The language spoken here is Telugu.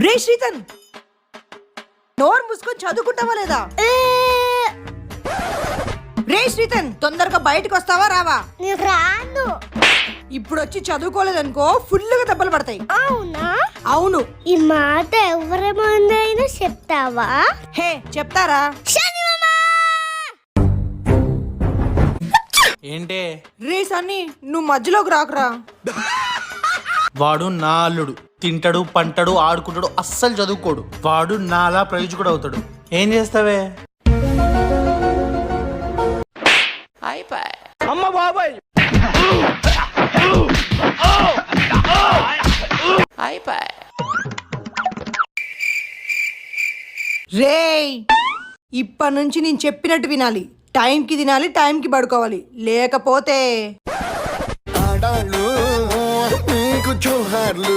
రే శ్రీతన్, నోరు మూసుకొని చదువుకుంటావా లేదా? రే శ్రీతన్, తొందరగా బయటకు వస్తావా రావా? రాను. ఇప్పుడు వచ్చి చదువుకోలేదనుకో ఫుల్గా దెబ్బలు పడతాయి. అవునా? అవును. ఈ మాట ఎవరి ముందైనా చెప్తావా? హే చెప్తారా? ఏంటే? రే సన్నీ, నువ్వు మధ్యలోకి రాకురా. వాడు నా అల్లుడు, తింటాడు పంటాడు ఆడుకుంటాడు, అస్సలు చదువుకోడు. వాడు నాలా ప్రయోజకుడు అవుతాడు. ఏం చేస్తావే? అమ్మ బాబాయ్, రే ఇప్పటి నుంచి నేను చెప్పినట్టు వినాలి. టైంకి తినాలి, టైంకి పడుకోవాలి, లేకపోతే ఆడాళ్ళు నీకు జోహార్లు.